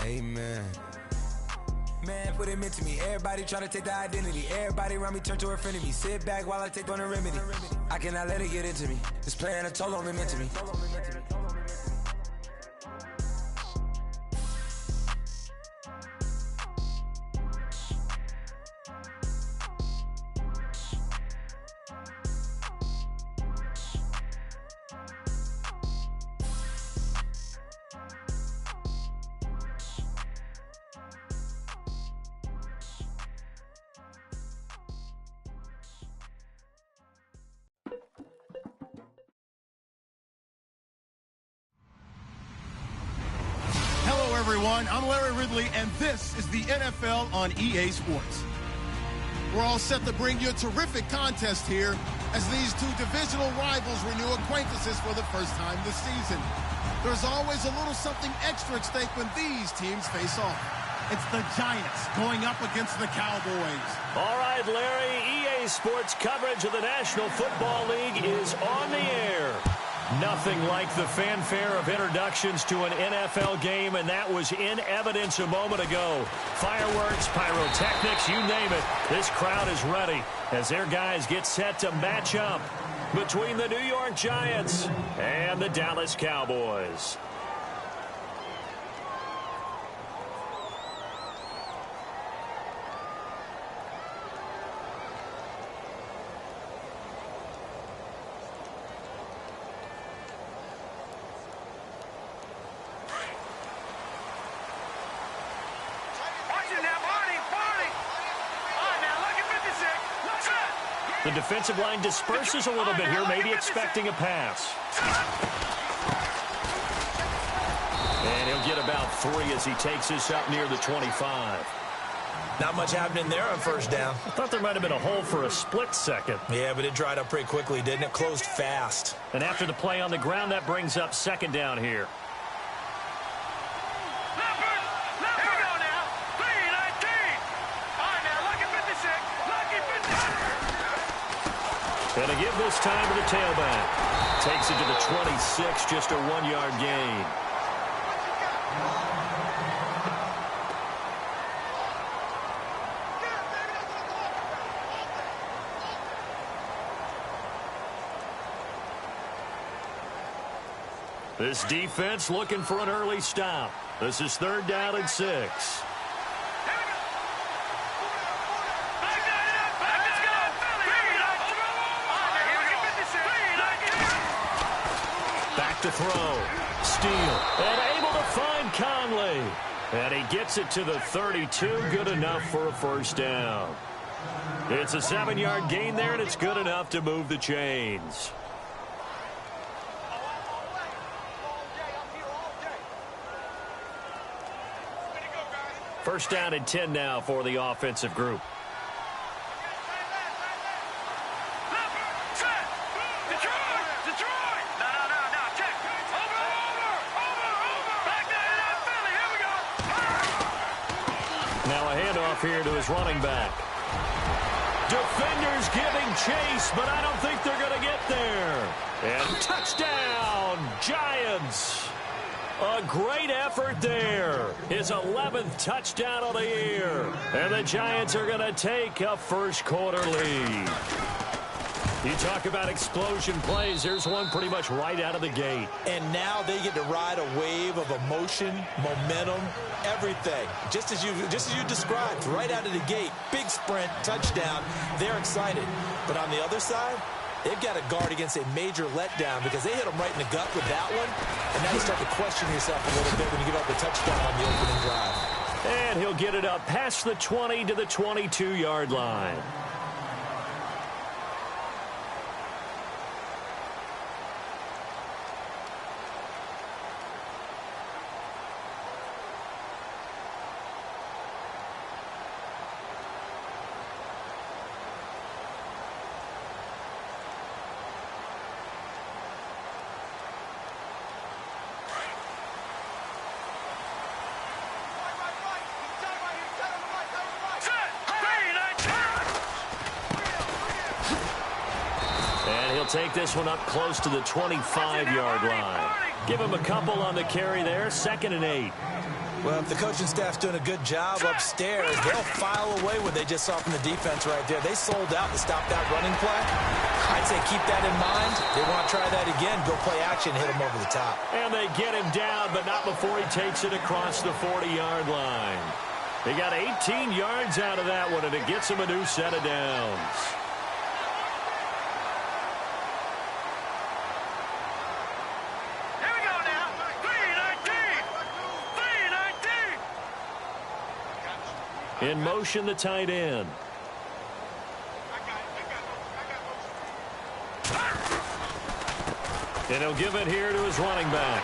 Amen. Man, put him into me. Everybody try to take the identity. Everybody around me turn to a friend of me. Sit back while I take on the remedy. I cannot let it get into me. This playing a toll on me mentally. Everyone, I'm Larry Ridley, and this is the NFL on EA Sports. We're all set to bring you a terrific contest here as these two divisional rivals renew acquaintances for the first time this season. There's always a little something extra at stake when these teams face off. It's the Giants going up against the Cowboys. All right, Larry, EA Sports coverage of the National Football League is on the air. Nothing like the fanfare of introductions to an NFL game, and that was in evidence a moment ago. Fireworks, pyrotechnics, you name it. This crowd is ready as their guys get set to match up between the New York Giants and the Dallas Cowboys. The defensive line disperses a little bit here, maybe expecting a pass. And he'll get about 3 as he takes this up near the 25. Not much happening there on first down. I thought there might have been a hole for a split second. Yeah, but it dried up pretty quickly, didn't it? Closed fast. And after the play on the ground, that brings up second down here. And to give this time to the tailback. Takes it to the 26, just a 1-yard gain. This defense looking for an early stop. This is 3rd down and 6. To throw. Steele. And able to find Conley. And he gets it to the 32. Good enough for a first down. It's a 7-yard gain there, and it's good enough to move the chains. First down and 10 now for the offensive group. Here to his running back. Defenders giving chase, but I don't think they're going to get there. And touchdown, Giants. A great effort there. His 11th touchdown of the year. And the Giants are going to take a first-quarter lead. You talk about explosion plays. There's one pretty much right out of the gate. And now they get to ride a wave of emotion, momentum, everything. Just as you described, right out of the gate, big sprint, touchdown. They're excited. But on the other side, they've got to guard against a major letdown because they hit them right in the gut with that one. And now you start to question yourself a little bit when you give up the touchdown on the opening drive. And he'll get it up past the 20 to the 22-yard line. Take this one up close to the 25-yard line. Give him a couple on the carry there. 2nd and 8. Well, if the coaching staff's doing a good job upstairs, they'll file away what they just saw from the defense right there. They sold out to stop that running play. I'd say keep that in mind. They want to try that again. Go play action, hit him over the top. And they get him down, but not before he takes it across the 40-yard line. They got 18 yards out of that one, and it gets him a new set of downs. In motion, the tight end. And he'll give it here to his running back.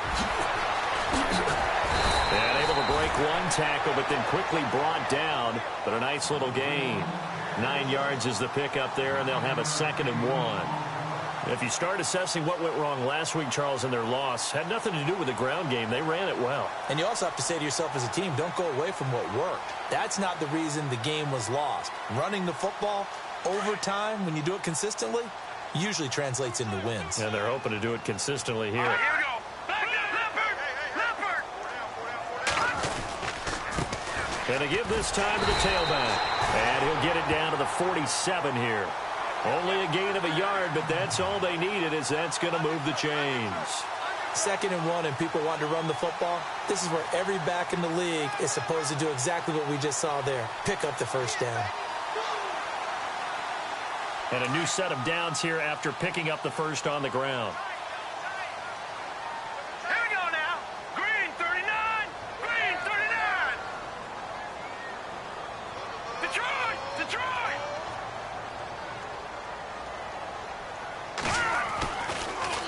And able to break one tackle, but then quickly brought down. But a nice little gain. 9 yards is the pickup there, and they'll have a 2nd and 1. If you start assessing what went wrong last week, Charles, in their loss, had nothing to do with the ground game. They ran it well. And you also have to say to yourself as a team, don't go away from what worked. That's not the reason the game was lost. Running the football over time, when you do it consistently, usually translates into wins. And they're hoping to do it consistently here. Here we go. And to give this time to the tailback. And he'll get it down to the 47 here. Only a gain of a yard, but that's all they needed, as that's going to move the chains. 2nd and 1, and people want to run the football. This is where every back in the league is supposed to do exactly what we just saw there. Pick up the first down. And a new set of downs here after picking up the first on the ground. Here we go now. Green 39. Green 39. Detroit. Detroit.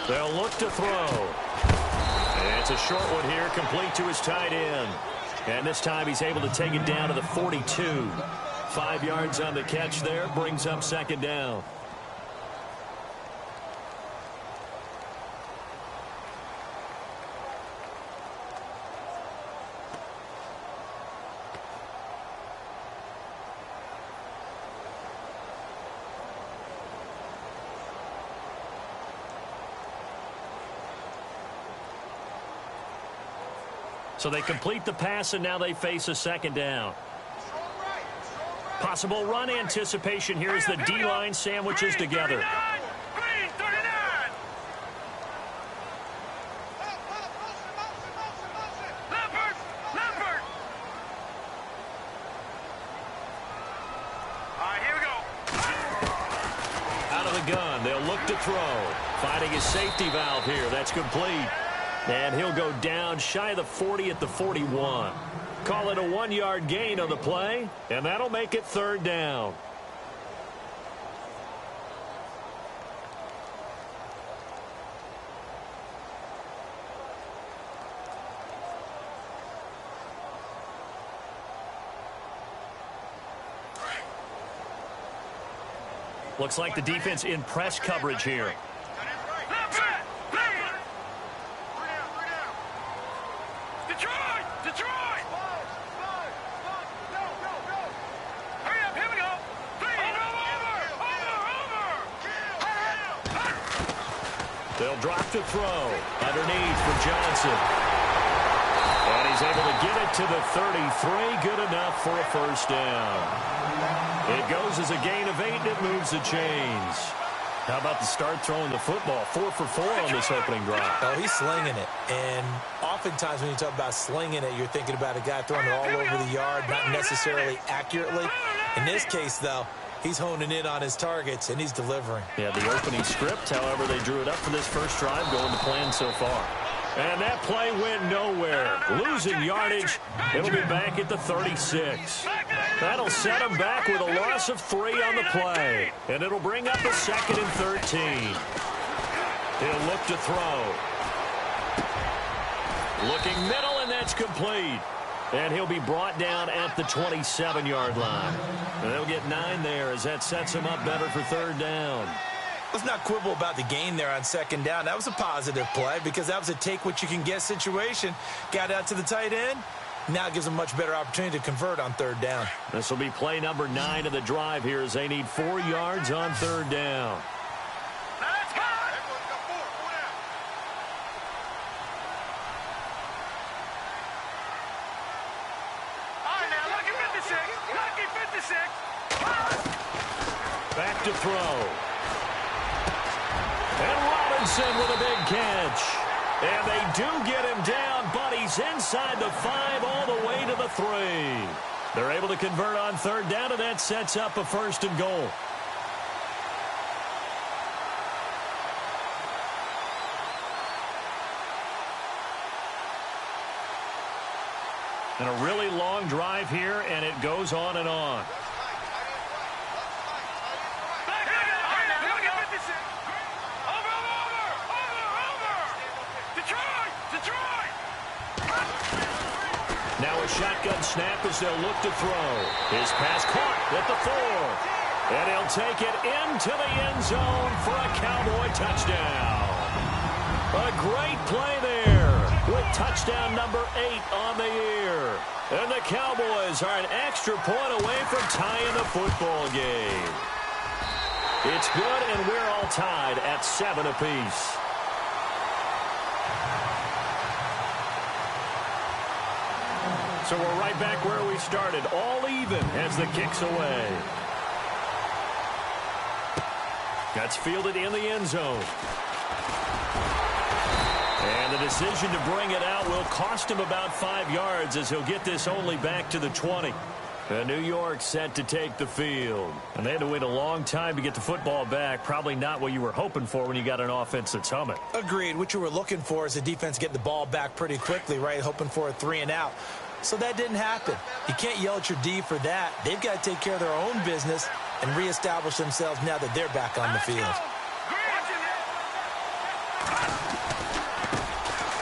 They'll look to throw. And it's a short one here, complete to his tight end. And this time he's able to take it down to the 42. 5 yards on the catch there, brings up 2nd down. So they complete the pass, and now they face a 2nd down. Possible run anticipation here as the D-line sandwiches together. Green 39. Leopard. Leopard. All right, here we go. Out of the gun, they'll look to throw. Finding his safety valve here. That's complete. And he'll go down shy of the 40 at the 41. Call it a 1-yard gain on the play, and that'll make it 3rd down. Looks like the defense in press coverage here. They'll drop to throw. Underneath for Johnson. And he's able to get it to the 33. Good enough for a 1st down. It goes as a gain of 8, and it moves the chains. How about the start throwing the football? 4 for 4 on this opening drive. Oh, he's slinging it. And oftentimes when you talk about slinging it, you're thinking about a guy throwing it all over the yard, not necessarily accurately. In this case, though, he's honing in on his targets, and he's delivering. Yeah, the opening script, however, they drew it up for this first drive, going to plan so far. And that play went nowhere. Losing yardage. It'll be back at the 36. That'll set him back with a loss of 3 on the play. And it'll bring up a 2nd and 13. He'll look to throw. Looking middle, and that's complete. And he'll be brought down at the 27-yard line. And they'll get 9 there as that sets him up better for 3rd down. Let's not quibble about the gain there on 2nd down. That was a positive play because that was a take-what-you-can-get situation. Got out to the tight end. Now it gives them a much better opportunity to convert on 3rd down. This will be play number 9 of the drive here as they need 4 yards on 3rd down. Back to throw. And Robinson with a big catch. And they do get him down, but he's inside the 5 all the way to the 3. They're able to convert on third down, and that sets up a 1st and goal. And a really long drive here, and it goes on and on. Now a shotgun snap as they'll look to throw. His pass caught at the 4. And he'll take it into the end zone for a Cowboy touchdown. A great play there with touchdown number 8 on the year. And the Cowboys are an extra point away from tying the football game. It's good, and we're all tied at 7 apiece. So we're right back where we started, all even as the kick's away. That's fielded in the end zone. And the decision to bring it out will cost him about 5 yards as he'll get this only back to the 20. And New York set to take the field. And they had to wait a long time to get the football back. Probably not what you were hoping for when you got an offense that's humming. Agreed. What you were looking for is the defense getting the ball back pretty quickly, right? Hoping for a 3 and out. So that didn't happen. You can't yell at your D for that. They've got to take care of their own business and reestablish themselves now that they're back on the field.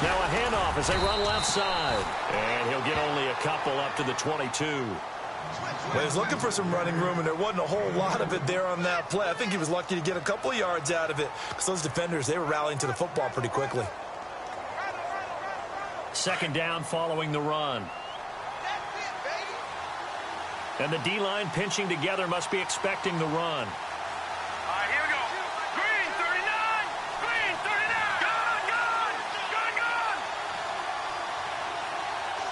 Now a handoff as they run left side. And he'll get only a couple up to the 22. Well, he was looking for some running room, and there wasn't a whole lot of it there on that play. I think he was lucky to get a couple of yards out of it because those defenders, they were rallying to the football pretty quickly. 2nd down following the run. And the D-line pinching together must be expecting the run. All right, here we go. Green, 39. Green, 39. Gone.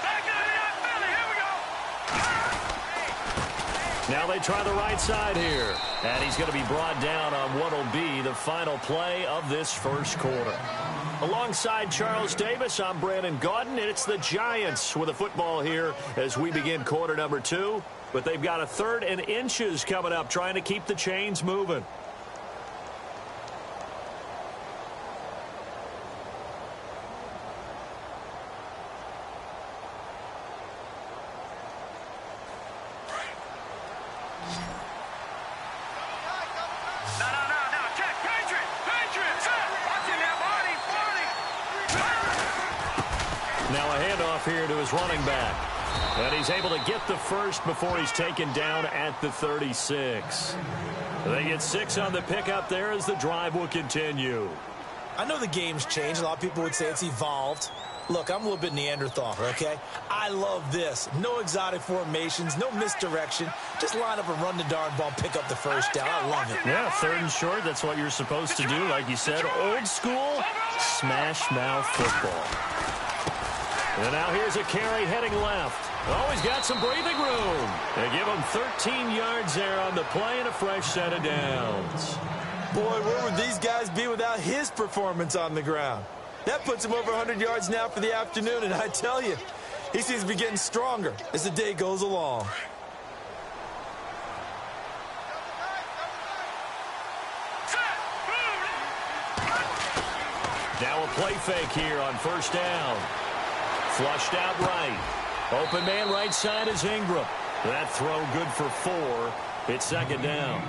Back 99, Philly. Here we go. Now they try the right side here. And he's going to be brought down on what will be the final play of this first quarter. Alongside Charles Davis, I'm Brandon Gaudin, and it's the Giants with a football here as we begin quarter number 2. But they've got a 3rd and inches coming up, trying to keep the chains moving. No. Check. Patriot. Set. Watching that body. Now a handoff here to his running back. And he's able to get the first before he's taken down at the 36. They get 6 on the pickup there as the drive will continue. I know the game's changed. A lot of people would say it's evolved. Look, I'm a little bit Neanderthal, okay? I love this. No exotic formations, no misdirection. Just line up and run the darn ball, pick up the first down. I love it. Yeah, 3rd and short, that's what you're supposed to do. Like you said, old school, smash mouth football. And now here's a carry heading left. Oh, he's got some breathing room. They give him 13 yards there on the play and a fresh set of downs. Boy, where would these guys be without his performance on the ground? That puts him over 100 yards now for the afternoon, and I tell you, he seems to be getting stronger as the day goes along. Now a play fake here on 1st down. Flushed out right. Open man right side is Ingram. That throw good for 4. It's 2nd down.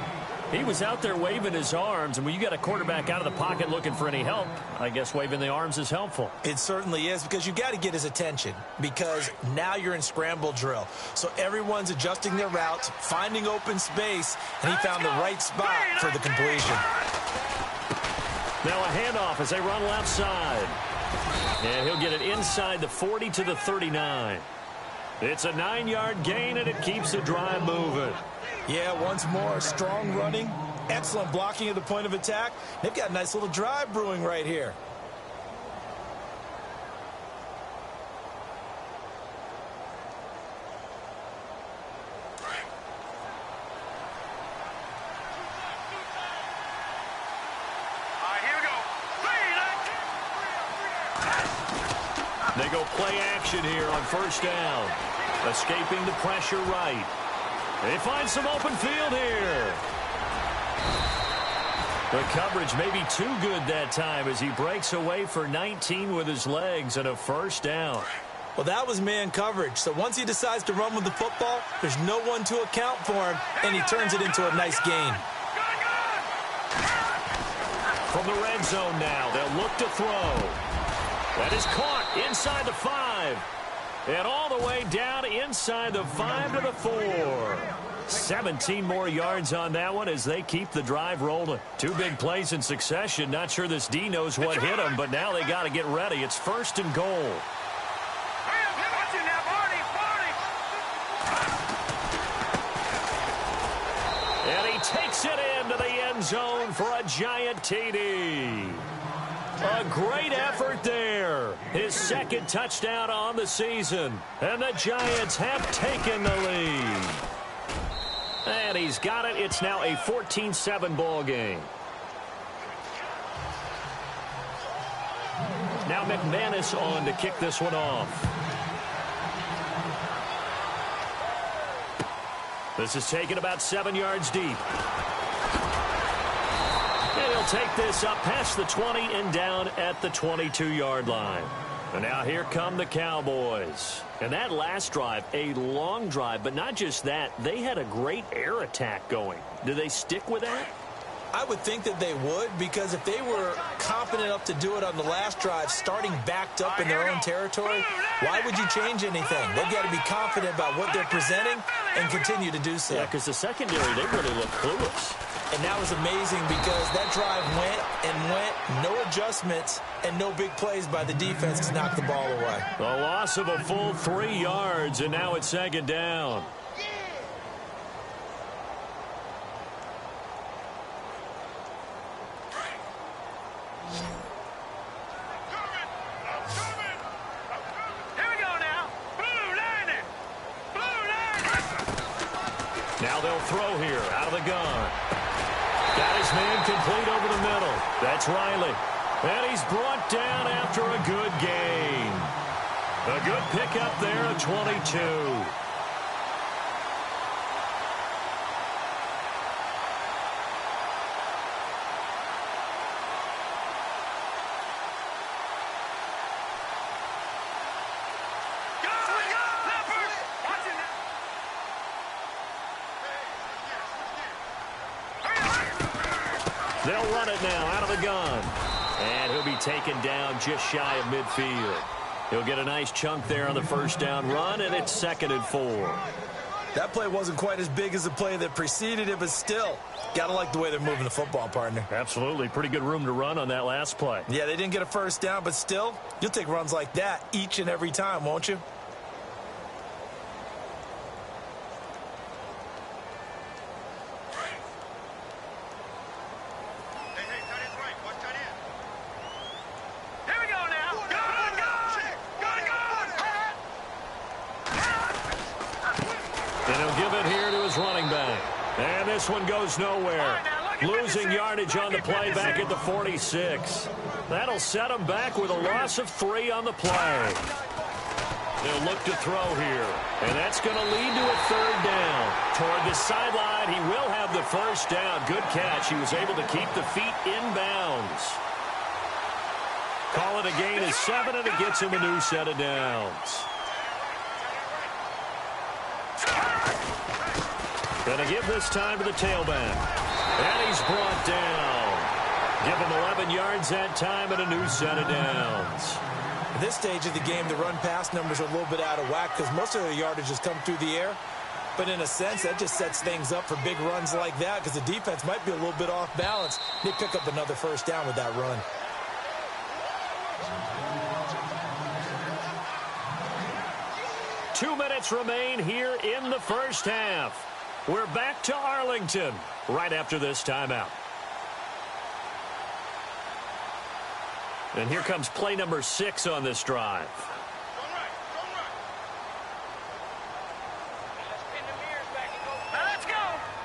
He was out there waving his arms, and when you got a quarterback out of the pocket looking for any help, I guess waving the arms is helpful. It certainly is, because you got to get his attention, because now you're in scramble drill. So everyone's adjusting their routes, finding open space, and he found the right spot for the completion. Now a handoff as they run left side. And he'll get it inside the 40 to the 39. It's a 9-yard gain, and it keeps the drive moving. Yeah, once more, strong running, excellent blocking at the point of attack. They've got a nice little drive brewing right here. They go play action here on first down. Escaping the pressure right. They find some open field here. The coverage may be too good that time as he breaks away for 19 with his legs and a first down. Well, that was man coverage. So once he decides to run with the football, there's no one to account for him, and he turns it into a nice gain. From the red zone now, they'll look to throw. That is caught inside the 5. And all the way down inside the 5 to the 4. 17 more yards on that one as they keep the drive rolling. 2 big plays in succession. Not sure this D knows what hit him, but now they got to get ready. It's first and goal. And he takes it into the end zone for a giant TD. A great effort there. His second touchdown on the season. And the Giants have taken the lead. And he's got it. It's now a 14-7 ball game. Now McManus on to kick this one off. This is taken about 7 yards deep. And he'll take this up past the 20 and down at the 22-yard line. And now here come the Cowboys. And that last drive, a long drive, but not just that. They had a great air attack going. Do they stick with that? I would think that they would, because if they were confident enough to do it on the last drive, starting backed up in their own territory, why would you change anything? They've got to be confident about what they're presenting and continue to do so. Yeah, because the secondary, they really look clueless. And that was amazing because that drive went and went, no adjustments, and no big plays by the defense to knock the ball away. The loss of a full 3 yards, and now it's second down. Now they'll throw here out of the gun. Got his man complete over the middle. That's Riley. And he's brought down after a good gain. A good pickup there at 22. They'll run it now out of the gun. And he'll be taken down just shy of midfield. He'll get a nice chunk there on the first down run, and it's 2nd and 4. That play wasn't quite as big as the play that preceded it, but still, got to like the way they're moving the football, partner. Absolutely. Pretty good room to run on that last play. Yeah, they didn't get a first down, but still, you'll take runs like that each and every time, won't you? This one goes nowhere. Losing yardage on the play back at the 46. That'll set him back with a loss of 3 on the play. They'll look to throw here. And that's going to lead to a 3rd down. Toward the sideline, he will have the first down. Good catch. He was able to keep the feet inbounds. Call it a gain of 7, and it gets him a new set of downs. Going to give this time to the tailback. And he's brought down. Give him 11 yards that time and a new set of downs. At this stage of the game, the run-pass numbers are a little bit out of whack because most of the yardage has come through the air. But in a sense, that just sets things up for big runs like that because the defense might be a little bit off balance. They pick up another first down with that run. Two minutes remain here in the first half. We're back to Arlington right after this timeout. And here comes play number 6 on this drive. Let's go.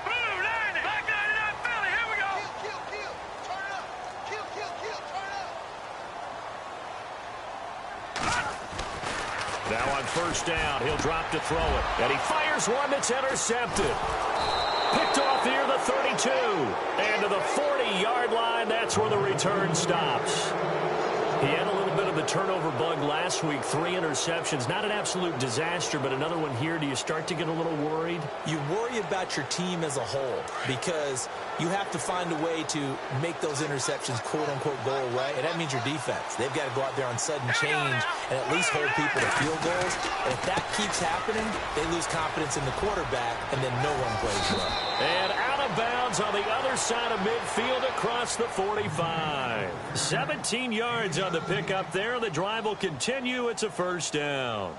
Blue line it. Back 99 Philly. Here we go. Kill. Turn it up. Kill. Turn it up. on first down. He'll drop to throw it. And he fires one that's intercepted. Picked off near the 32. And to the 40-yard line, that's where the return stops. He had a little bit of the turnover bug last week, 3 interceptions. Not an absolute disaster, but another one here. Do you start to get a little worried? You worry about your team as a whole because you have to find a way to make those interceptions, quote-unquote, go away, and that means your defense. They've got to go out there on sudden change and at least hold people to field goals. And if that keeps happening, they lose confidence in the quarterback, and then no one plays well. And out of bounds on the other side of midfield across the 45. 17 yards on the pickup there. The drive will continue. It's a first down.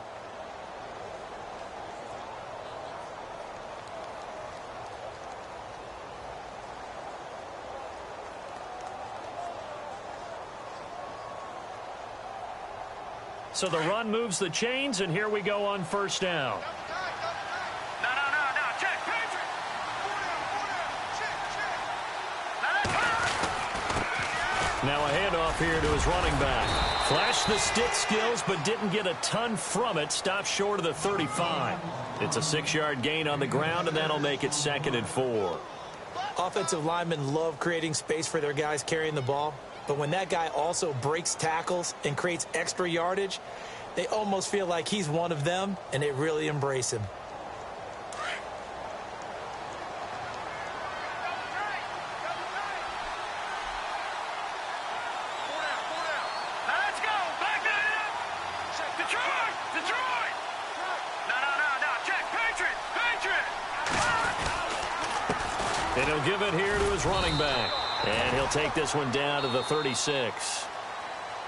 So the run moves the chains, and here we go on first down. No, check, Patrick. Now a handoff here to his running back. Flashed the stick skills, but didn't get a ton from it. Stopped short of the 35. It's a 6-yard gain on the ground, and that'll make it 2nd and 4. Offensive linemen love creating space for their guys carrying the ball. But when that guy also breaks tackles and creates extra yardage, they almost feel like he's one of them, and they really embrace him. Let's go. Back that up. Detroit. No. Check, Patriot. And he'll give it here to his running back. And he'll take this one down to the 36.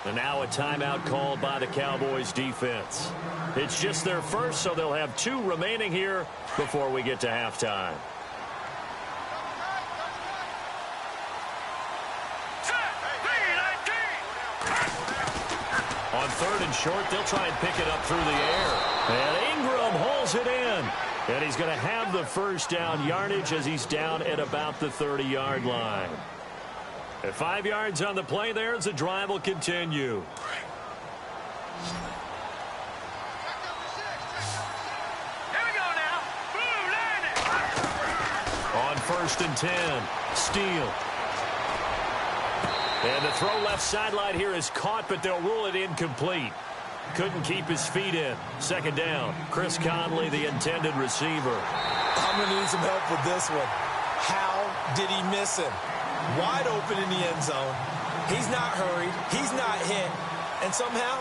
And now a timeout called by the Cowboys defense. It's just their first, so they'll have 2 remaining here before we get to halftime. On 3rd and short, they'll try and pick it up through the air. And Ingram holds it in. And he's going to have the first down yardage as he's down at about the 30-yard line. At 5 yards on the play there as the drive will continue. Here we go now. Boom, landed. On 1st and 10, Steele. And the throw left sideline here is caught, but they'll rule it incomplete. Couldn't keep his feet in. 2nd down. Chris Conley, the intended receiver. I'm going to need some help with this one. How did he miss him? Wide open in the end zone. He's not hurried. He's not hit. And somehow,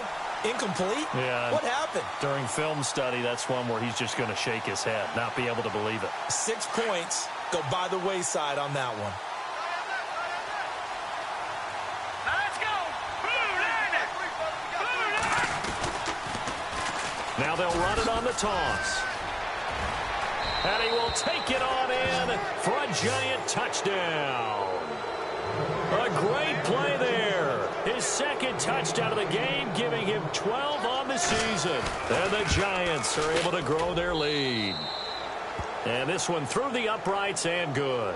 incomplete? Yeah. What happened? During film study, that's one where he's just going to shake his head, not be able to believe it. 6 points go by the wayside on that one. Now let's go. Boom, landed. Now they'll run it on the toss. And he will take it on in for a giant touchdown. A great play there. His 2nd touchdown of the game, giving him 12 on the season. And the Giants are able to grow their lead. And this one through the uprights and good.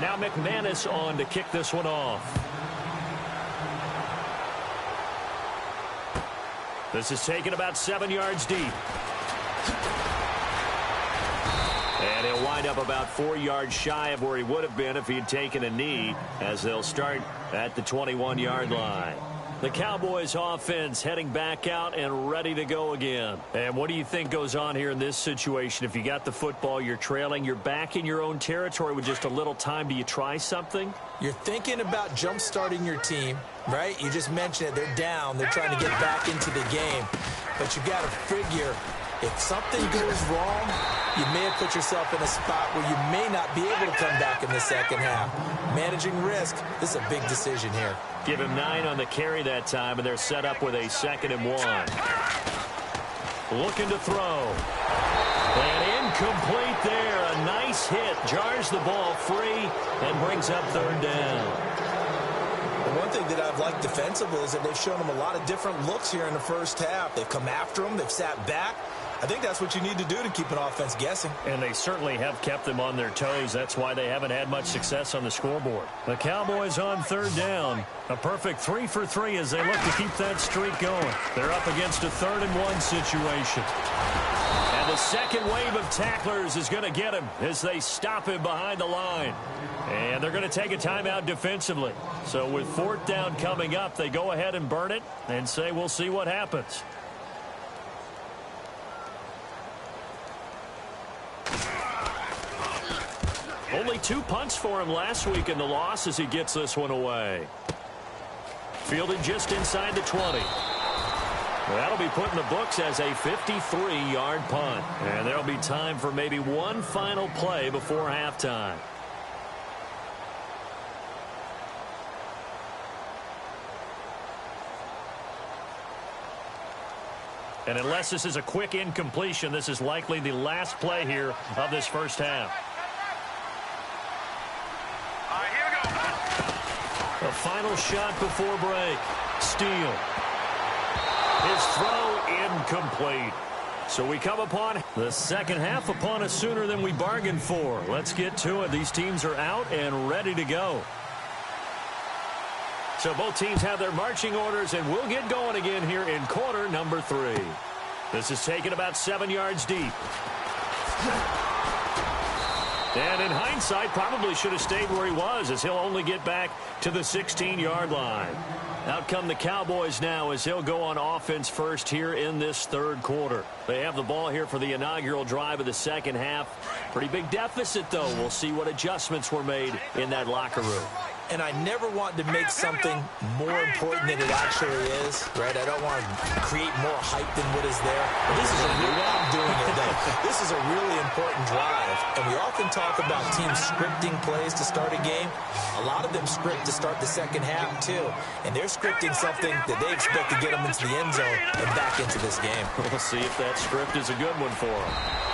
Now McManus on to kick this one off. This is taken about 7 yards deep. And he'll wind up about 4 yards shy of where he would have been if he had taken a knee, as they'll start at the 21-yard line. The Cowboys offense heading back out and ready to go again. And what do you think goes on here in this situation? If you got the football, you're trailing, you're back in your own territory with just a little time. Do you try something? You're thinking about jump-starting your team, right? You just mentioned it. They're down. They're trying to get back into the game. But you got to figure, if something goes wrong, you may have put yourself in a spot where you may not be able to come back in the second half. Managing risk, this is a big decision here. Give him 9 on the carry that time, and they're set up with a 2nd and 1. Looking to throw. And incomplete there. A nice hit. Jars the ball free and brings up 3rd down. And one thing that I've liked defensively is that they've shown them a lot of different looks here in the first half. They've come after them. They've sat back. I think that's what you need to do to keep an offense guessing. And they certainly have kept them on their toes. That's why they haven't had much success on the scoreboard. The Cowboys on third down. A perfect 3 for 3 as they look to keep that streak going. They're up against a 3rd-and-1 situation. And the second wave of tacklers is going to get him as they stop him behind the line. And they're going to take a timeout defensively. So with 4th down coming up, they go ahead and burn it and say we'll see what happens. Only 2 punts for him last week in the loss as he gets this one away. Fielded just inside the 20. That'll be put in the books as a 53-yard punt. And there'll be time for maybe one final play before halftime. And unless this is a quick incompletion, this is likely the last play here of this first half. Here we go. A final shot before break. Steele. His throw incomplete. So we come upon the second half upon us sooner than we bargained for. Let's get to it. These teams are out and ready to go. So both teams have their marching orders, and we'll get going again here in quarter number 3. This is taken about 7 yards deep. And in hindsight, probably should have stayed where he was, as he'll only get back to the 16-yard line. Out come the Cowboys now as he'll go on offense first here in this third quarter. They have the ball here for the inaugural drive of the second half. Pretty big deficit, though. We'll see what adjustments were made in that locker room. And I never want to make something more important than it actually is, right? I don't want to create more hype than what is there. But this is a really, I'm doing it though. This is a really important drive. And we often talk about teams scripting plays to start a game. A lot of them script to start the second half too. And they're scripting something that they expect to get them into the end zone and back into this game. We'll see if that script is a good one for them.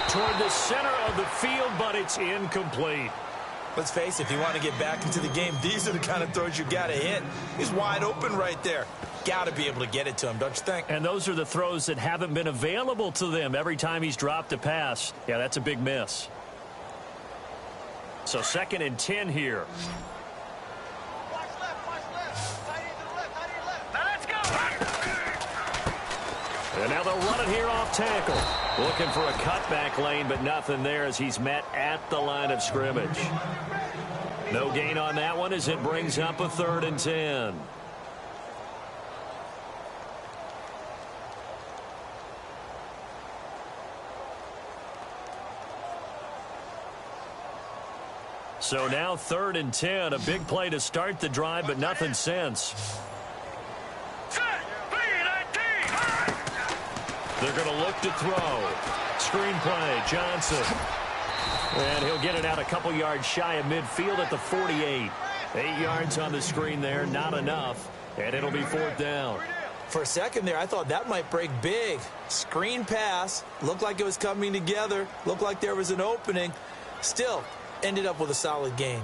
Toward the center of the field, but it's incomplete. Let's face it, if you want to get back into the game, these are the kind of throws you got to hit. He's wide open right there. Got to be able to get it to him, don't you think? And those are the throws that haven't been available to them every time he's dropped a pass. Yeah, that's a big miss. So 2nd and 10 here. Watch left. Tight end to the left, tight end left. Now let's go. And now they'll run it here off tackle. Looking for a cutback lane, but nothing there as he's met at the line of scrimmage. No gain on that one as it brings up a 3rd and 10. So now 3rd and 10, a big play to start the drive, but nothing since. They're going to look to throw. Screen play, Johnson. And he'll get it out a couple yards shy of midfield at the 48. 8 yards on the screen there, not enough. And it'll be 4th down. For a second there, I thought that might break big. Screen pass. Looked like it was coming together. Looked like there was an opening. Still, ended up with a solid game.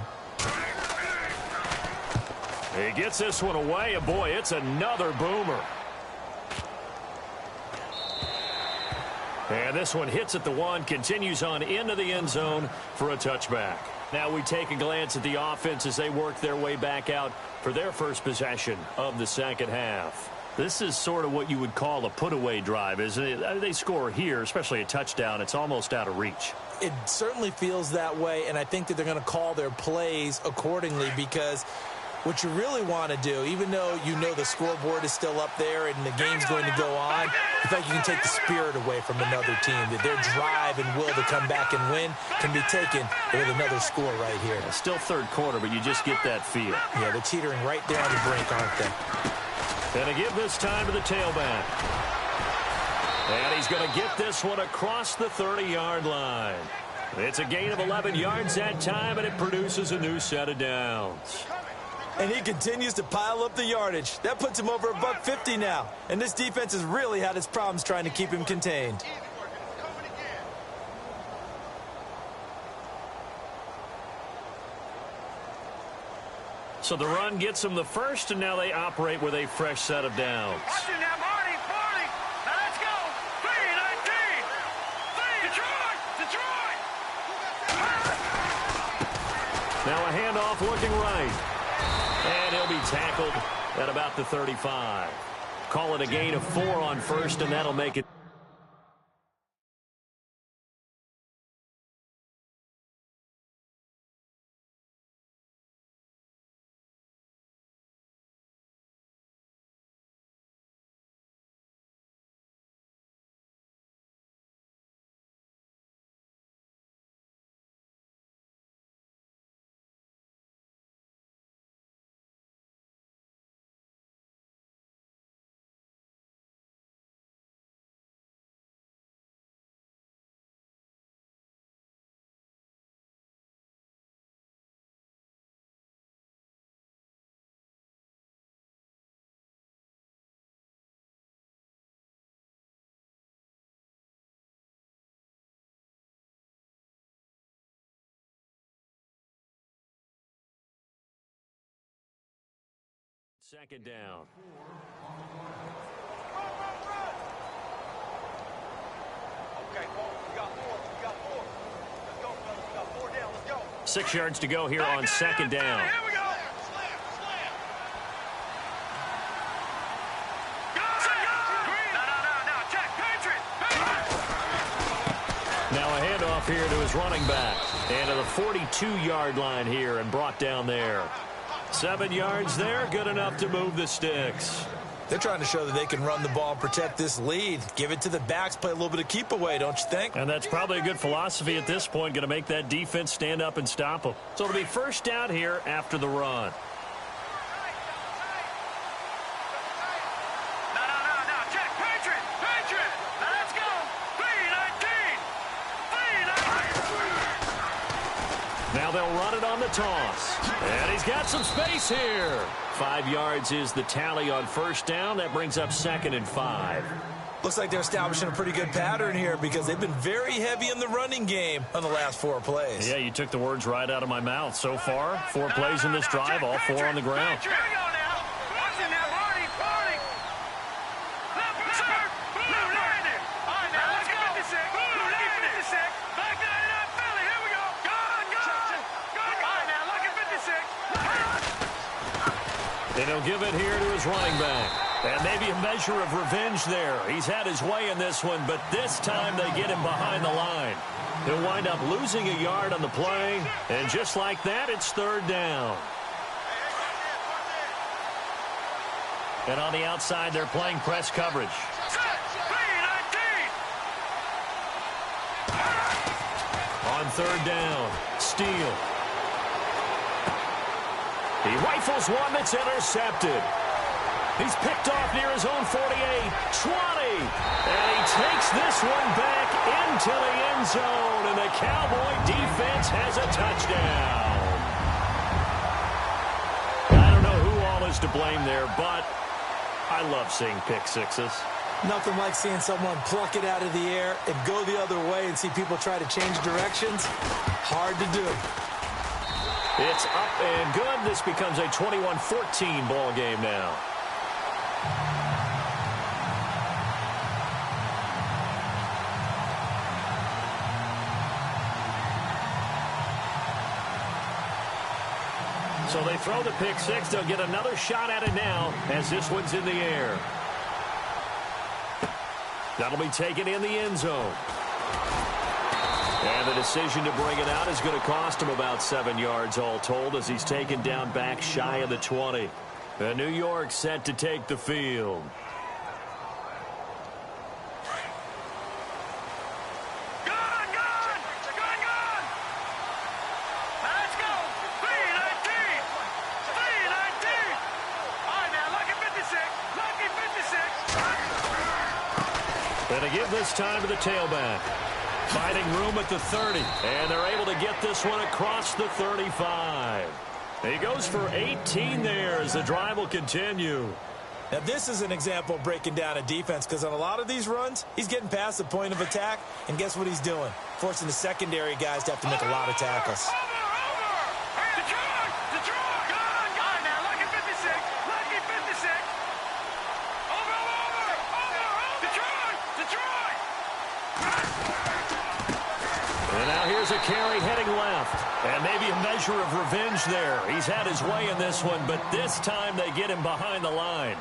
He gets this one away, and boy, it's another boomer. And this one hits at the 1, continues on into the end zone for a touchback. Now we take a glance at the offense as they work their way back out for their first possession of the second half. This is sort of what you would call a put-away drive, isn't it? They score here, especially a touchdown. It's almost out of reach. It certainly feels that way, and I think that they're going to call their plays accordingly because what you really want to do, even though you know the scoreboard is still up there and the game's going to go on, I think you can take the spirit away from another team, that their drive and will to come back and win can be taken with another score right here. Still third quarter, but you just get that feel. Yeah, they're teetering right there on the brink, aren't they? And to give this time to the tailback. And he's going to get this one across the 30-yard line. It's a gain of 11 yards that time, and it produces a new set of downs. And he continues to pile up the yardage. That puts him over $150 now. And this defense has really had its problems trying to keep him contained. So the run gets them the first, and now they operate with a fresh set of downs. Watch it now, Marty. Now let's go. 3-19. handoff looking right. And he'll be tackled at about the 35. Call it a gain of 4 on first, and that'll make it. Second down. Okay, we got 4. We got 4. Let's go, fellas. We got 4 down. Let's go. 6 yards to go here on second down. Here we go. Slam. No. Check. Patriot. Now a handoff here to his running back. And to the 42-yard line here and brought down there. 7 yards there, good enough to move the sticks. They're trying to show that they can run the ball and protect this lead. Give it to the backs, play a little bit of keep away, don't you think? And that's probably a good philosophy at this point, going to make that defense stand up and stop them. So it'll be first down here after the run. No. Check. Patriot. Now let's go. 3-19. Now they'll run it on the toss. And he's got some space here. 5 yards is the tally on first down. That brings up 2nd and 5. Looks like they're establishing a pretty good pattern here because they've been very heavy in the running game on the last 4 plays. Yeah, you took the words right out of my mouth. So far, 4 plays in this drive, all 4 on the ground. Here we go now. Watch it now, Marty. Left, sir. Blue landed. All right, now let's go. 56. Blue landed. 56. Back that it up, Philly. Here we go. Good. All right, now look at 56. And he'll give it here to his running back. And maybe a measure of revenge there. He's had his way in this one, but this time they get him behind the line. He'll wind up losing a yard on the play, and just like that, it's 3rd down. And on the outside, they're playing press coverage. On 3rd down, Steele. He rifles one that's intercepted. He's picked off near his own 48, 20, and he takes this one back into the end zone, and the Cowboy defense has a touchdown. I don't know who all is to blame there, but I love seeing pick sixes. Nothing like seeing someone pluck it out of the air and go the other way and see people try to change directions. Hard to do. It's up and good. This becomes a 21-14 ball game now. So they throw the pick six. They'll get another shot at it now as this one's in the air. That'll be taken in the end zone. And the decision to bring it out is going to cost him about 7 yards all told as he's taken down back shy of the 20. And New York set to take the field. And to give this time to the tailback. Finding room at the 30. And they're able to get this one across the 35. He goes for 18 there as the drive will continue. Now, this is an example of breaking down a defense because on a lot of these runs, he's getting past the point of attack, and guess what he's doing? Forcing the secondary guys to have to make a lot of tackles. And now here's a carry heading left. And maybe a measure of revenge there. He's had his way in this one, but this time they get him behind the line.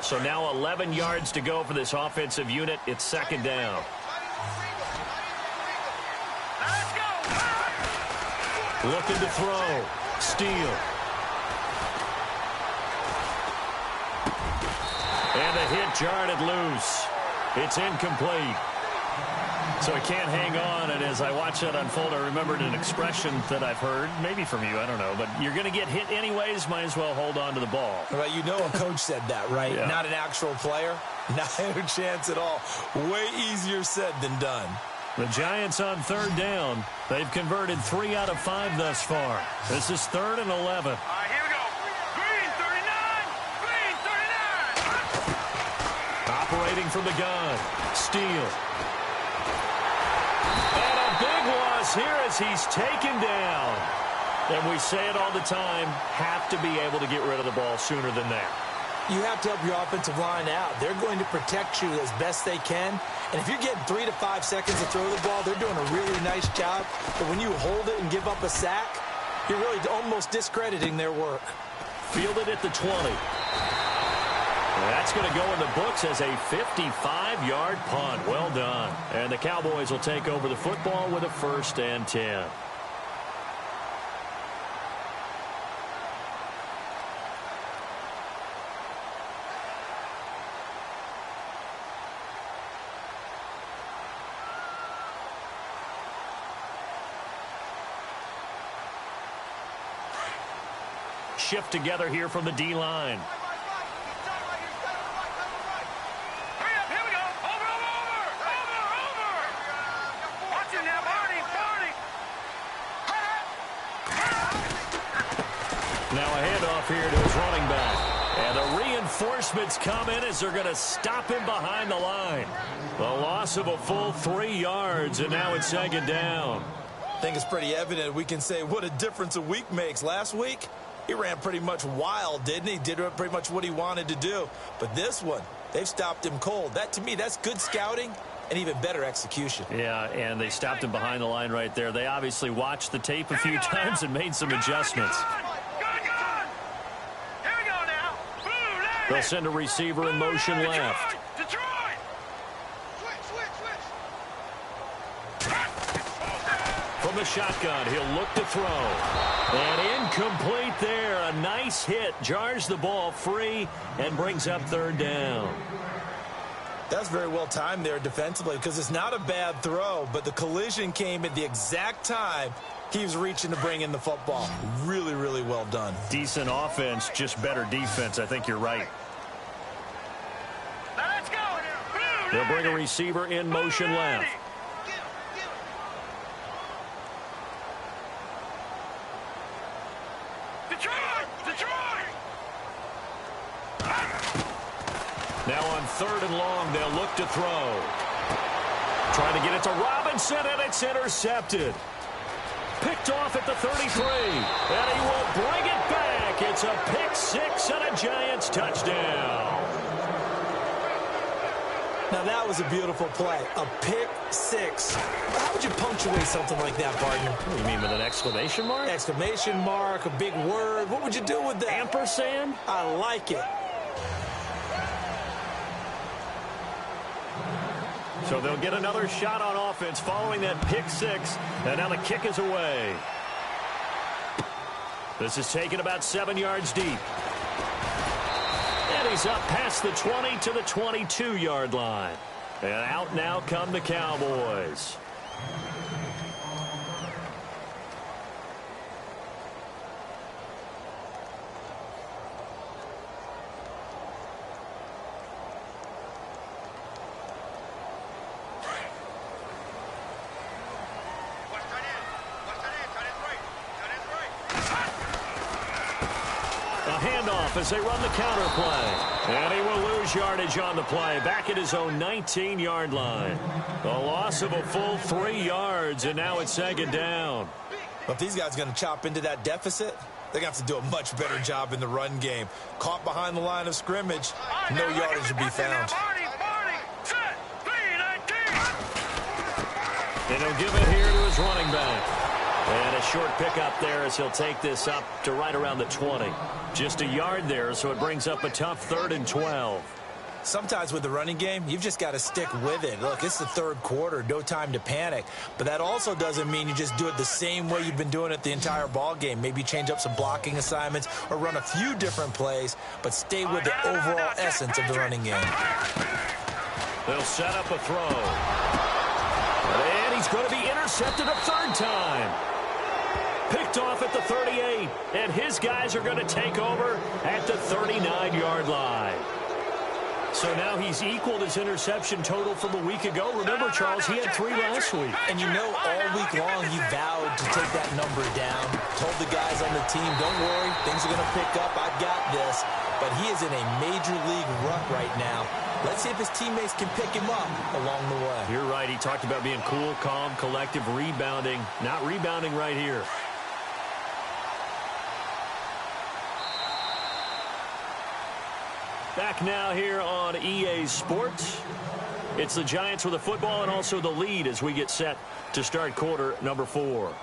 So now 11 yards to go for this offensive unit. It's second down. Looking to throw. Steele. And the hit jarred it loose. It's incomplete. So he can't hang on, and as I watch that unfold, I remembered an expression that I've heard, maybe from you, I don't know, but you're going to get hit anyways, might as well hold on to the ball. Well, you know a coach said that, right? Yeah. Not an actual player. Not a chance at all. Way easier said than done. The Giants on third down. They've converted 3 out of 5 thus far. This is 3rd and 11. All right, here we go. Green 39. Green 39. Operating from the gun. Steele. And a big loss here as he's taken down. And we say it all the time, have to be able to get rid of the ball sooner than that. You have to help your offensive line out. They're going to protect you as best they can. And if you're getting 3 to 5 seconds to throw the ball, they're doing a really nice job. But when you hold it and give up a sack, you're really almost discrediting their work. Fielded at the 20. That's going to go in the books as a 55-yard punt. Well done. And the Cowboys will take over the football with a 1st and 10. Shift together here from the D-line. Hurry up, here we go. Over. Watch it now, Barney. Now a handoff here to his running back. And the reinforcements come in as they're going to stop him behind the line. The loss of a full 3 yards, and now it's 2nd down. I think it's pretty evident. We can say what a difference a week makes. Last week, he ran pretty much wild, didn't he? Did pretty much what he wanted to do. But this one, they've stopped him cold. That, to me, that's good scouting and even better execution. Yeah, and they stopped him behind the line right there. They obviously watched the tape a few times and made some adjustments. Good. Here we go now. Blue, They'll send a receiver in motion left. Detroit. From the shotgun, he'll look to throw. And incomplete there. A nice hit. Jars the ball free and brings up 3rd down. That's very well timed there defensively because it's not a bad throw, but the collision came at the exact time he was reaching to bring in the football. Really, really well done. Decent offense, just better defense. I think you're right. Let's go. They'll bring a receiver in motion left. Detroit. Now on 3rd and long, they'll look to throw. Trying to get it to Robinson, and it's intercepted. Picked off at the 33, and he will bring it back. It's a pick 6 and a Giants touchdown. Now, that was a beautiful play. A pick 6. How would you punctuate something like that, partner? What do you mean, with an exclamation mark? Exclamation mark, a big word. What would you do with that? Ampersand? I like it. So they'll get another shot on offense following that pick 6, and now the kick is away. This is taken about 7 yards deep. And he's up past the 20 to the 22-yard line. And out now come the Cowboys. Handoff as they run the counter play. And he will lose yardage on the play. Back at his own 19-yard line. A loss of a full 3 yards, and now it's 2nd down. But if these guys are going to chop into that deficit, they're going to have to do a much better job in the run game. Caught behind the line of scrimmage, no yardage to be found. And he'll give it here to his running back. And a short pickup there as he'll take this up to right around the 20. Just a yard there, so it brings up a tough 3rd and 12. Sometimes with the running game, you've just got to stick with it. Look, it's the 3rd quarter, no time to panic. But that also doesn't mean you just do it the same way you've been doing it the entire ball game. Maybe change up some blocking assignments or run a few different plays, but stay with the overall essence of the running game. They'll set up a throw. And he's going to be intercepted a 3rd time. Picked off at the 38, and his guys are going to take over at the 39-yard line. So now he's equaled his interception total from a week ago. Remember, Charles, he had 3 last week. And you know, all week long he vowed to take that number down. Told the guys on the team, don't worry, things are going to pick up. I've got this. But he is in a major league rut right now. Let's see if his teammates can pick him up along the way. You're right. He talked about being cool, calm, collective, rebounding. Not rebounding right here. Back now here on EA Sports. It's the Giants with the football and also the lead as we get set to start quarter number 4.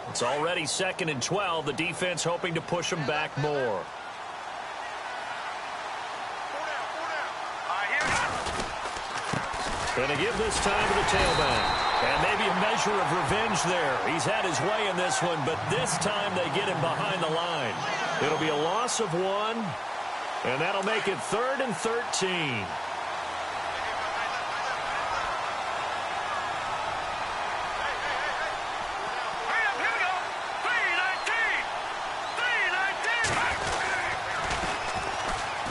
It's already 2nd and 12. The defense hoping to push them back more. Going to give this time to the tailback. And maybe a measure of revenge there. He's had his way in this one, but this time they get him behind the line. It'll be a loss of 1, and that'll make it 3rd and 13.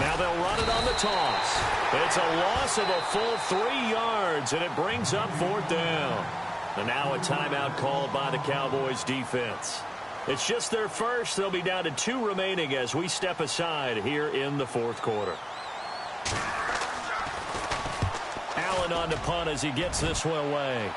Now they'll run it on the toss. It's a loss of a full 3 yards, and it brings up 4th down. And now a timeout called by the Cowboys defense. It's just their first. They'll be down to 2 remaining as we step aside here in the 4th quarter. Allen on the punt as he gets this one away.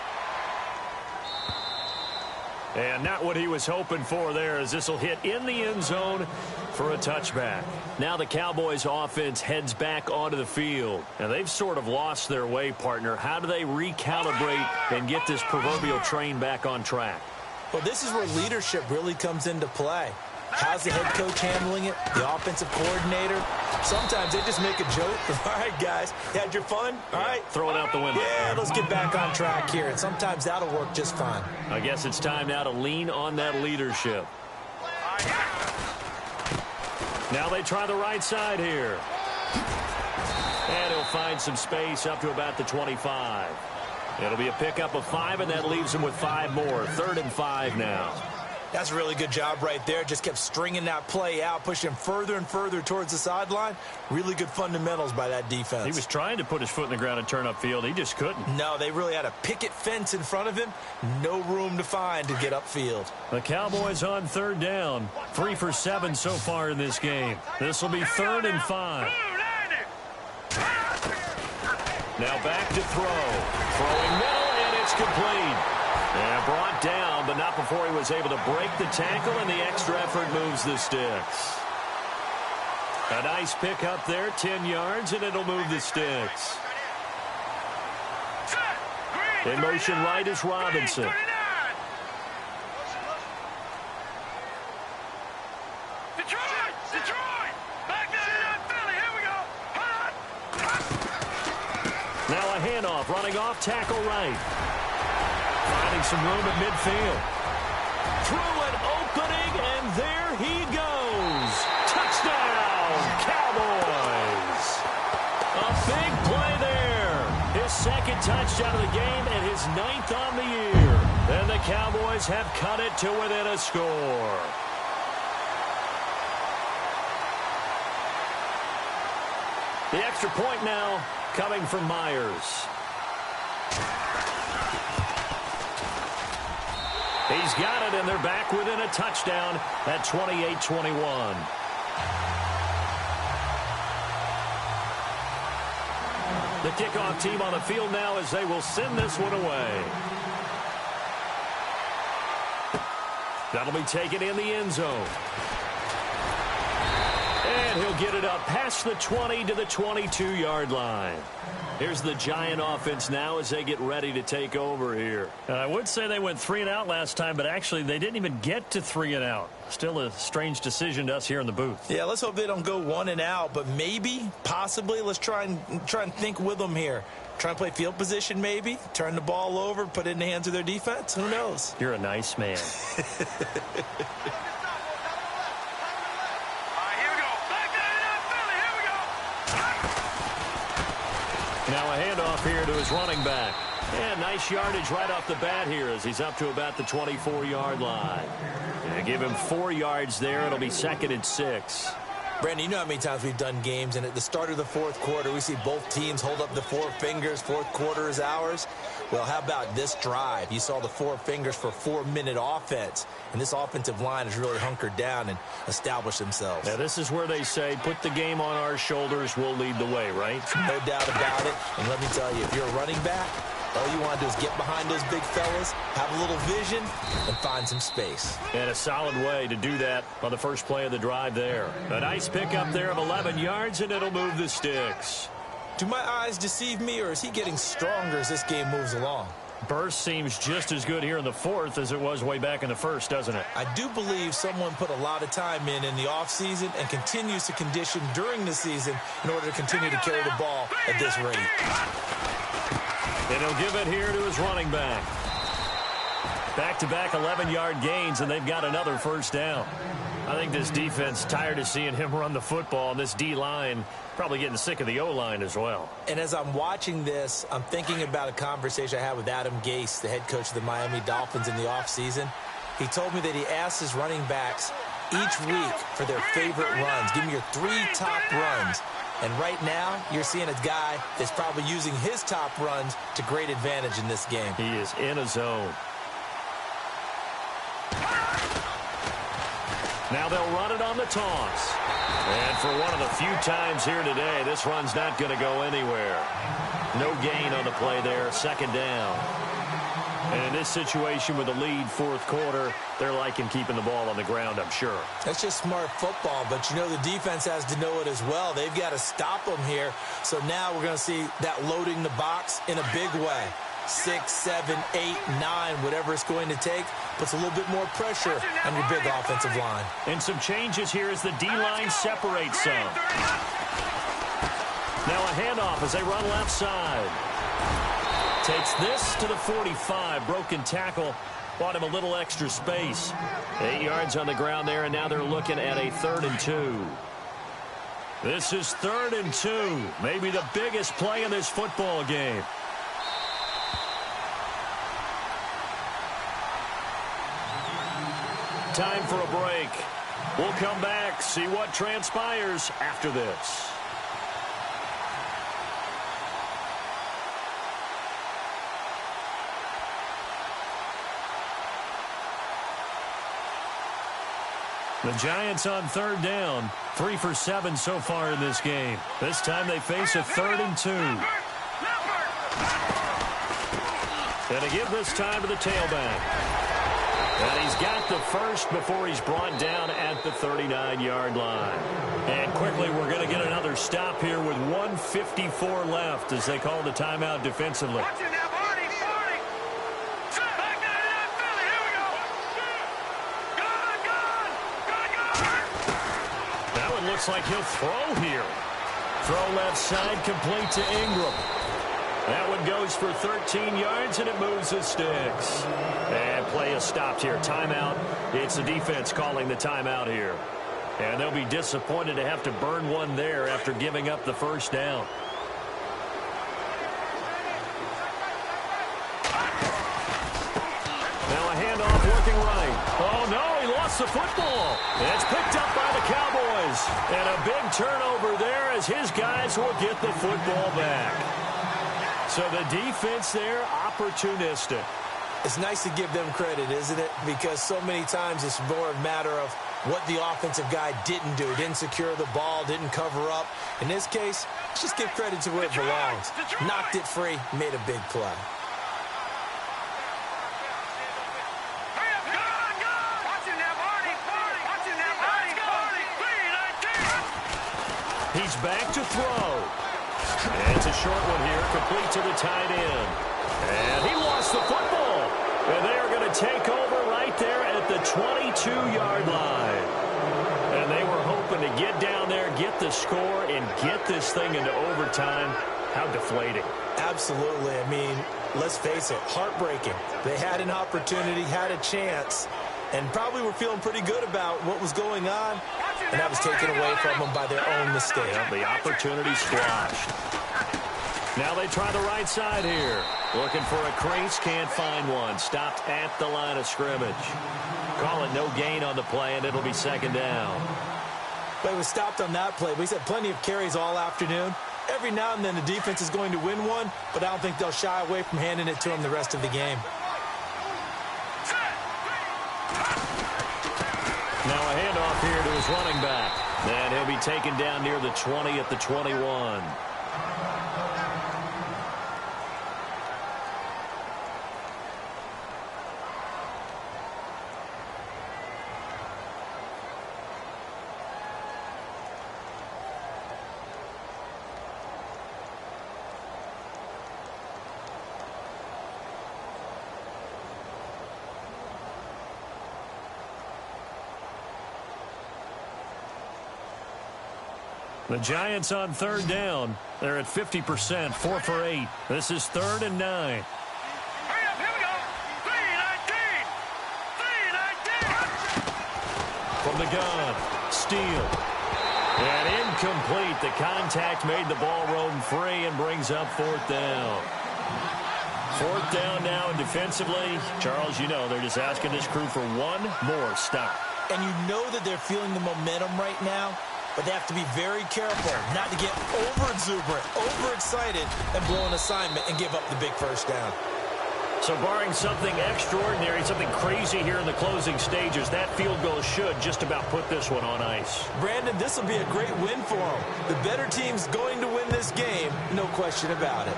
And not what he was hoping for there, as this will hit in the end zone for a touchback. Now the Cowboys offense heads back onto the field. And they've sort of lost their way, partner. How do they recalibrate and get this proverbial train back on track? Well, this is where leadership really comes into play. How's the head coach handling it? The offensive coordinator? Sometimes they just make a joke. All right, guys, you had your fun? All right. Throw it out the window. Yeah, let's get back on track here. And sometimes that'll work just fine. I guess it's time now to lean on that leadership. Now they try the right side here. And he'll find some space up to about the 25. It'll be a pickup of 5, and that leaves him with 5 more. 3rd and 5 now. That's a really good job right there. Just kept stringing that play out, pushing him further and further towards the sideline. Really good fundamentals by that defense. He was trying to put his foot in the ground and turn upfield. He just couldn't. No, they really had a picket fence in front of him. No room to find to get upfield. The Cowboys on 3rd down. 3 for 7 so far in this game. This will be 3rd and 5. Now back to throw. Throwing middle, and it's complete. And brought down, but not before he was able to break the tackle, and the extra effort moves the sticks. A nice pick up there, 10 yards, and it'll move the sticks. In motion right is Robinson. Now a handoff, running off, tackle right. Finding some room at midfield. Through an opening, and there he goes. Touchdown, Cowboys. A big play there. His 2nd touchdown of the game and his 9th on the year. And the Cowboys have cut it to within a score. The extra point now coming from Myers. He's got it, and they're back within a touchdown at 28-21. The kickoff team on the field now as they will send this one away. That'll be taken in the end zone. And he'll get it up past the 20 to the 22-yard line. Here's the Giant offense now as they get ready to take over here. I would say they went 3 and out last time, but actually they didn't even get to 3 and out. Still a strange decision to us here in the booth. Yeah, let's hope they don't go 1 and out, but maybe, possibly, let's try and think with them here. Try and play field position maybe, turn the ball over, put it in the hands of their defense. Who knows? You're a nice man. Now a handoff here to his running back. And nice yardage right off the bat here as he's up to about the 24-yard line. And give him 4 yards there. It'll be 2nd and 6. Brandon, you know how many times we've done games, and at the start of the fourth quarter, we see both teams hold up the 4 fingers, fourth quarter is ours. Well, how about this drive? You saw the 4 fingers for 4-minute offense, and this offensive line has really hunkered down and established themselves. Now, this is where they say, put the game on our shoulders, we'll lead the way, right? No doubt about it, and let me tell you, if you're a running back, all you want to do is get behind those big fellas, have a little vision, and find some space. And a solid way to do that on the first play of the drive there. A nice pickup there of 11 yards, and it'll move the sticks. Do my eyes deceive me, or is he getting stronger as this game moves along? Burst seems just as good here in the fourth as it was way back in the first, doesn't it? I do believe someone put a lot of time in the offseason and continues to condition during the season in order to continue to carry the ball at this rate. And he'll give it here to his running back. Back-to-back 11-yard gains, and they've got another first down. I think this defense tired of seeing him run the football, and this D-line probably getting sick of the O-line as well. And as I'm watching this, I'm thinking about a conversation I had with Adam Gase, the head coach of the Miami Dolphins in the offseason. He told me that he asked his running backs each week for their favorite runs. Give me your 3 top runs. And right now, you're seeing a guy that's probably using his top runs to great advantage in this game. He is in a zone. Now they'll run it on the toss. And for one of the few times here today, this run's not going to go anywhere. No gain on the play there, 2nd down. And in this situation with the lead fourth quarter, they're liking keeping the ball on the ground, I'm sure. That's just smart football, but you know the defense has to know it as well. They've got to stop them here. So now we're going to see that loading the box in a big way. 6, 7, 8, 9, whatever it's going to take, puts a little bit more pressure on your big offensive line. And some changes here as the D-line separates some. Now a handoff as they run left side. Takes this to the 45. Broken tackle. Bought him a little extra space. 8 yards on the ground there, and now they're looking at a 3rd and 2. This is 3rd and 2. Maybe the biggest play in this football game. Time for a break. We'll come back, see what transpires after this. The Giants on 3rd down. 3 for 7 so far in this game. This time they face a 3rd and 2. And to give this time to the tailback. And he's got the first before he's brought down at the 39-yard line. And quickly, we're going to get another stop here with 1:54 left as they call the timeout defensively. That one looks like he'll throw here. Throw left side, complete to Ingram. That one goes for 13 yards, and it moves the sticks. And play is stopped here. Timeout. It's the defense calling the timeout here. And they'll be disappointed to have to burn one there after giving up the first down. Now a handoff working right. Oh, no, he lost the football. It's picked up by the Cowboys. And a big turnover there as his guys will get the football back. So the defense there, opportunistic. It's nice to give them credit, isn't it? Because so many times it's more a matter of what the offensive guy didn't do. Didn't secure the ball, didn't cover up. In this case, let's just give credit to where it belongs. Knocked it free, made a big play. He's back to throw. And it's a short one here, complete to the tight end. And he lost the football. And they are going to take over right there at the 22-yard line. And they were hoping to get down there, get the score, and get this thing into overtime. How deflating. Absolutely. I mean, let's face it, heartbreaking. They had an opportunity, had a chance, and probably were feeling pretty good about what was going on, and that was taken away from them by their own mistake. Yeah, the opportunity squashed. Now they try the right side here. Looking for a crease, can't find one. Stopped at the line of scrimmage. Call it no gain on the play, and it'll be second down. But he was stopped on that play. He's had plenty of carries all afternoon. Every now and then the defense is going to win one, but I don't think they'll shy away from handing it to him the rest of the game. Now a handoff here to his running back. And he'll be taken down near the 20 at the 21. The Giants on third down. They're at 50%, 4 for 8. This is 3rd and 9. Hurry up, here we go. 3-19. 3-19. From the gun, Steele. And incomplete. The contact made the ball roam free and brings up 4th down. 4th down now, and defensively, Charles, you know, they're just asking this crew for one more stop. And you know that they're feeling the momentum right now, but they have to be very careful not to get over-exuberant, over-excited, and blow an assignment and give up the big first down. So barring something extraordinary, something crazy here in the closing stages, that field goal should just about put this one on ice. Brandon, this will be a great win for them. The better team's going to win this game, no question about it.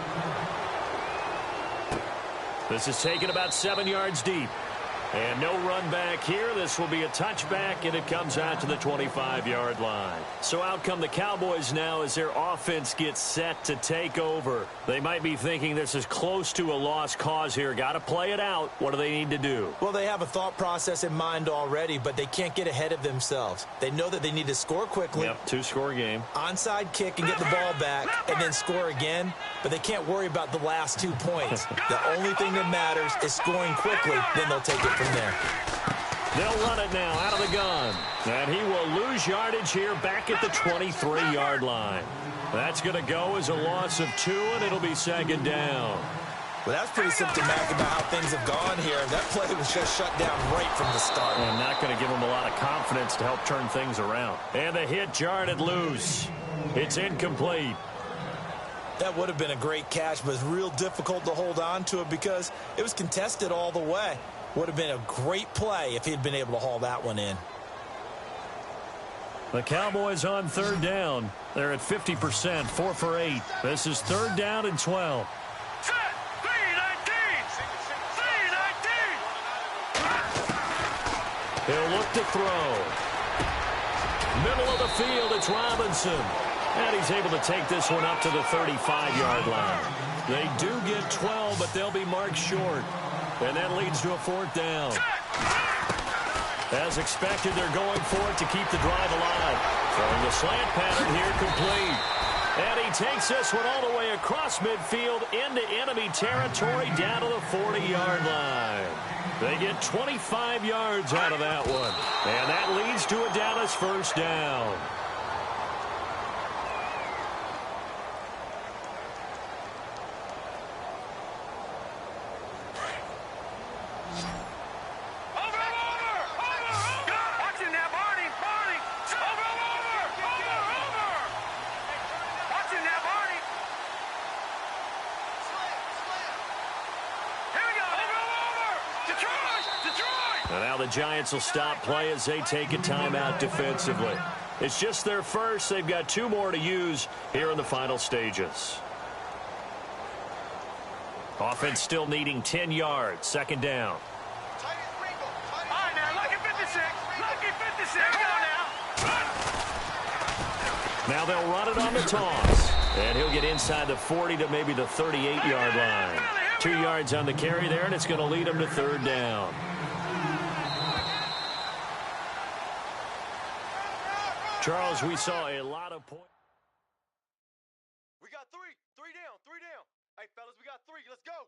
This is taken about 7 yards deep. And no run back here. This will be a touchback, and it comes out to the 25-yard line. So out come the Cowboys now as their offense gets set to take over. They might be thinking this is close to a lost cause here. Got to play it out. What do they need to do? Well, they have a thought process in mind already, but they can't get ahead of themselves. They know that they need to score quickly. Yep, 2-score game. Onside kick and get the ball back and then score again, but they can't worry about the last 2 points. The only thing that matters is scoring quickly, then they'll take it from there. They'll run it now out of the gun. And he will lose yardage here back at the 23-yard line. That's going to go as a loss of 2, and it'll be second down. Well, that's pretty symptomatic about how things have gone here. That play was just shut down right from the start. And not going to give them a lot of confidence to help turn things around. And the hit jarred it loose. It's incomplete. That would have been a great catch, but it's real difficult to hold on to it because it was contested all the way. Would have been a great play if he'd been able to haul that one in. The Cowboys on third down. They're at 50%, 4 for 8. This is 3rd down and 12. Set. 3-19. 3-19. He'll look to throw. Middle of the field, it's Robinson. And he's able to take this one up to the 35-yard line. They do get 12, but they'll be marked short. And that leads to a 4th down. As expected, they're going for it to keep the drive alive. Throwing the slant pattern here complete. And he takes this one all the way across midfield into enemy territory down to the 40-yard line. They get 25 yards out of that one. And that leads to a Dallas first down. And now the Giants will stop play as they take a timeout defensively. It's just their first. They've got 2 more to use here in the final stages. Offense still needing 10 yards. 2nd down. All right, now, lucky 56. Lucky 56. Come on now. Now they'll run it on the toss. And he'll get inside the 40 to maybe the 38-yard line. 2 yards on the carry there, and it's going to lead him to third down. Charles, we saw a lot of points. We got three down. Hey, fellas, we got three. Let's go.